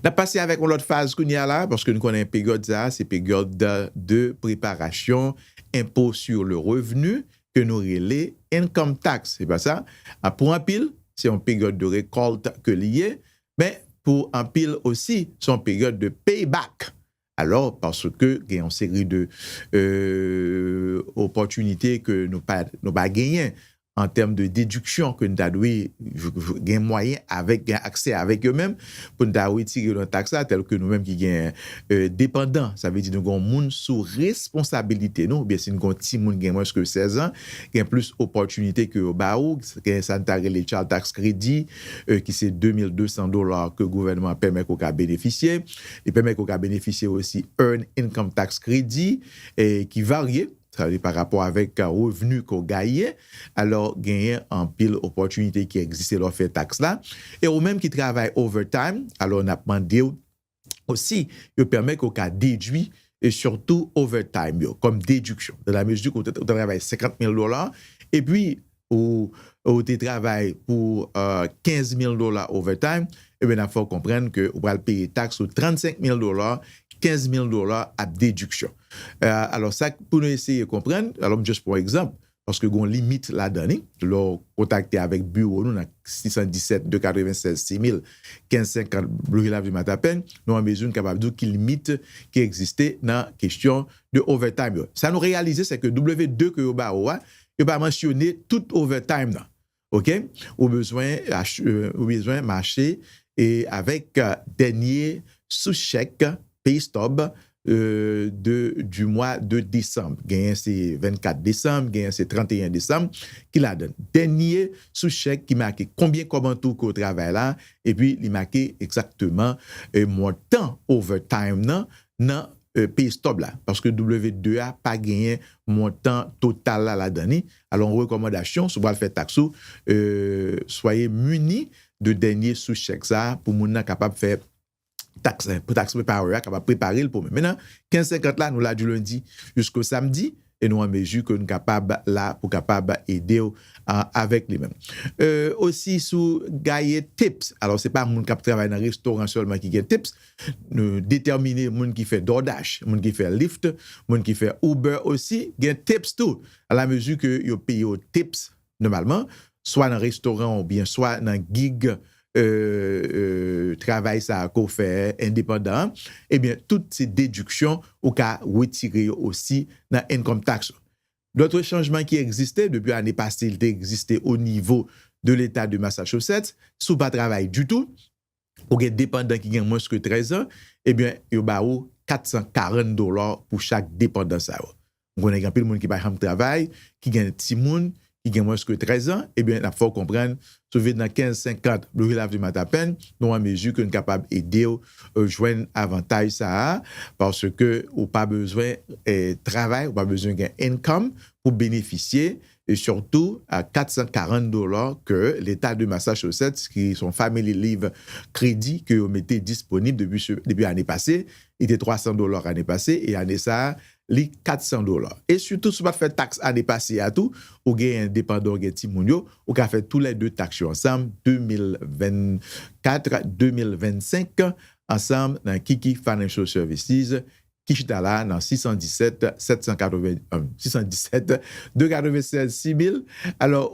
N'a passé avec l'autre phase qu'on y a là, parce que nous connaissons période ça, c'est période de préparation, impôt sur le revenu, que nous relais income tax, c'est pas ça? Pour un pile, c'est une période de récolte que lié, mais pour un pile aussi, c'est une période de payback. Alors, parce que il y a une série de opportunités que nous pas gagner en termes de déduction que nous avons gagné moyen avec accès avec eux-mêmes pour nous retirer nos taxes tel que nous-mêmes qui gagnent dépendants, ça veut dire nous avons monde sous responsabilité nous, bien si nous avons petit monde gagne moins que 16 ans, gagne plus opportunité que au baou, que ça les child tax credit qui c'est $2,200 que le gouvernement permet qu'on a bénéficier, il permet qu'on a bénéficier aussi earn income tax credit qui varie par rapport avec un revenu qu'on gagne, alors gagner en pile opportunité qui existe dans fait taxe là. Et ou même qui travaille overtime, alors on a demandé aussi, il permet qu'on a déduit et surtout overtime comme déduction. Dans la mesure où tu travailles $50,000 et puis ou tu travailles pour $15,000 overtime, et bien il faut comprendre que vous allez payer taxe sur $35,000, $15,000 à déduction. Alors ça, pour nous essayer de comprendre, alors juste pour exemple, parce que on limite là-dedans, nous contacter avec bureau, nous, 617 296 6000 1550 Blue du Matapen, nous en mesure capable de dire qu'il limite qui existait dans la question de overtime. Ça nous réaliser, c'est que W2 que vous il va mentionner tout overtime là. OK? Au besoin marcher et avec dernier sous-chèque pay stub du mois de décembre. Gain c'est 24 décembre, gain c'est 31 décembre qui la donne. Dernier sous-chèque qui marque combien comment tout qu'au travail là et puis il marque exactement montant overtime non pay stub là parce que W2A pas gagné montant total là la donné. Alors recommandation si vous le faire taxe soyez munis de dernier sous-chèque ça pour moun capable faire taxe pour taxe préparer capable préparer pour maintenant 1550 là nous là du lundi jusqu'au samedi et nous en mesure que nous capable là pour capable aider avec les mêmes aussi sous gagner tips. Alors c'est pas moun qui travaille dans restaurant seulement qui gagne tips, nous déterminer moun qui fait DoorDash, moun qui fait Lyft, moun qui fait Uber aussi gagne tips tout à la mesure que yo paye au tips normalement soit dans restaurant ou bien soit dans gig travail ça qu'on fait indépendant, eh bien toutes ces déductions au cas retirer aussi dans income tax. D'autres changements qui existaient depuis l'année passée, ils existaient au niveau de l'État de Massachusetts, sous pas travail du tout, ou des dépendants qui gagnent moins que 13 ans, eh bien il y a $440 pour chaque dépendant ça. On a un peu de monde qui par exemple travail, qui gagne petit monde qui gagne moins que 13 ans, eh bien, il faut comprendre, sauver dans 15-50, le relève du Matapen, nous, en mesure que nous sommes capables d'aider à joindre avantage ça, parce que ou pas besoin de travail, ou pas besoin d'un income pour bénéficier, et surtout à $440 que l'État de Massachusetts, qui sont Family Leave Crédit, que vous mettez disponible depuis l'année passée, il était $300 l'année passée, et l'année ça, les $400. Et surtout, si vous faites taxe à dépasser à tout, ou gain indépendant, ou timounio, ou ka fait tous les deux taxes ensemble, 2024, 2025, ensemble, dans Kiki Financial Services, Kishita là, dans 617 296 6000. Alors,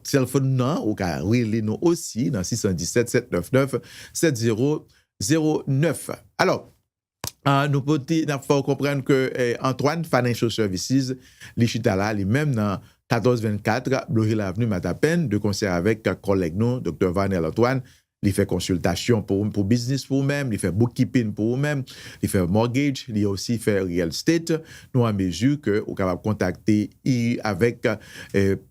téléphone non, ou ka relé nous aussi, dans 617 799 7009. Alors, nous faut comprendre que Antoine Financial Services, les chita là, les mêmes dans 1424 Blue Hill Avenue Matapen, de concert avec collègue nous, Dr. Vanel Antoine, il fait consultation pour business pour eux-mêmes, il fait bookkeeping pour eux-mêmes, il fait mortgage, il aussi fait real estate. Nous en mesure que vous capable contacter avec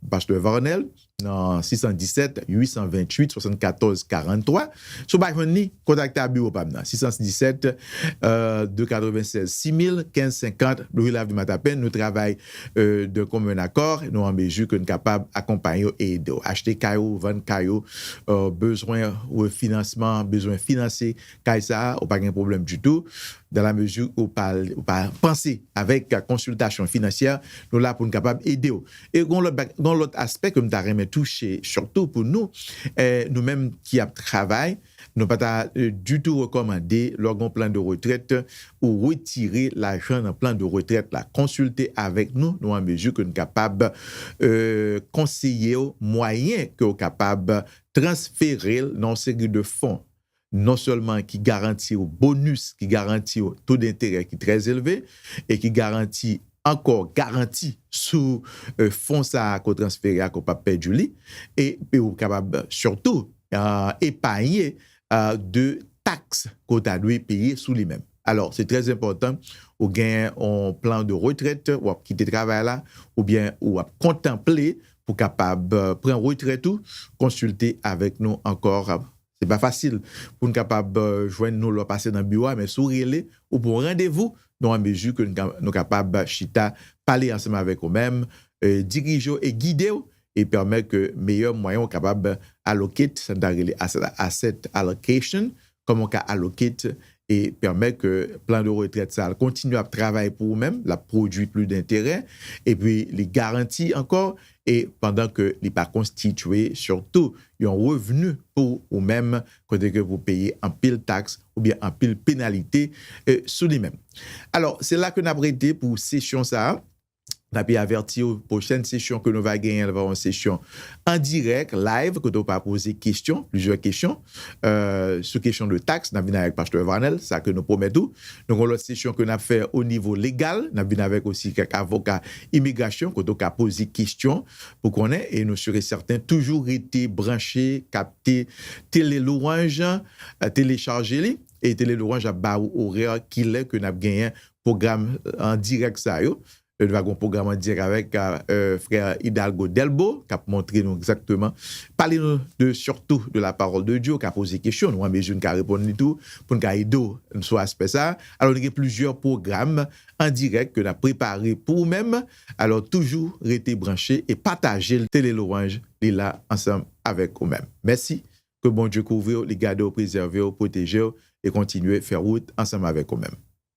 Pasteur Vanel dans 617 828 74 43. Sur Baïfoni, contactez à bureau PAMNA 617 296 6000 1550 Louis Lave du Matapen. Nous travaillons de commun accord. Nous en mesure que nous sommes capables d'accompagner et d'acheter caillou, vendre caillou, besoin de financement, besoin financier, ça, ou pas de problème du tout. Dans la mesure où pas penser avec la consultation financière, nous là pour nous capables d'aider. Et dans l'autre aspect que nous avons touché, surtout pour nous, nous-mêmes qui travaillons, nous pas du tout recommander l'organe plan de retraite ou retirer l'argent dans plan de retraite là. Consulter avec nous en mesure que nous sommes capables conseiller moyen que nous capable transférer dans une série de fonds non seulement qui garantit au bonus, qui garantit au taux d'intérêt qui est très élevé et qui garantit sous fonds ça qu'on transféré à qu'on pas perdu lui et ou capable surtout épargner de taxes qu'on a dû payer sous lui-même. Alors, c'est très important ou gain un plan de retraite ou quitter le travail là ou bien ou contempler pour capable prendre retraite ou consulter avec nous encore. C'est pas facile pour nous capable joindre nous le passer dans le bureau mais sourire ou pour rendez-vous dans la mesure que nous capables chita parler ensemble avec eux-mêmes diriger et guider et permettre que meilleurs moyens capable allocate asset allocation comment on allocate et permet que plan de retraite ça continue à travailler pour vous-même, la produit plus d'intérêt et puis les garantit encore et pendant que n'est pas constitué surtout un revenu pour vous-même côté que vous payez en pile taxe ou bien en pile pénalité sous lui-même. Alors, c'est là que nous avons arrêté pour session ça. On a averti aux prochaines sessions que nous allons gagner, elle va avoir une session en direct, live, que nous allons poser questions, plusieurs questions, sur question de taxes. Nous avons avec Pasteur Vanel, ça que nous promettons. Donc, l'autre session que nous avons fait au niveau légal, nous avons avec aussi quelques avocats immigration, que nous avons posé questions pour qu'on ait, et nous serons certains toujours été branchés, captés, télé l'orange, télécharger et télé l'orange à bas horaire qu'il est que nous avons gagné un programme en direct ça yo. Nous avons un programme en direct avec frère Hidalgo Delbo, qui a montré nous exactement, parler de surtout de la parole de Dieu, qui a posé des questions, nous avons besoin de répondre à tout, pour nous aider sur l'aspect ça. Alors, il y a plusieurs programmes en direct que nous avons préparés pour nous-mêmes. Alors, toujours rester branchés et partager le télé l'orange, là, ensemble avec nous-mêmes. Merci. Que bon Dieu couvre, les garde, préserve, protéger et continuer à faire route ensemble avec nous-mêmes.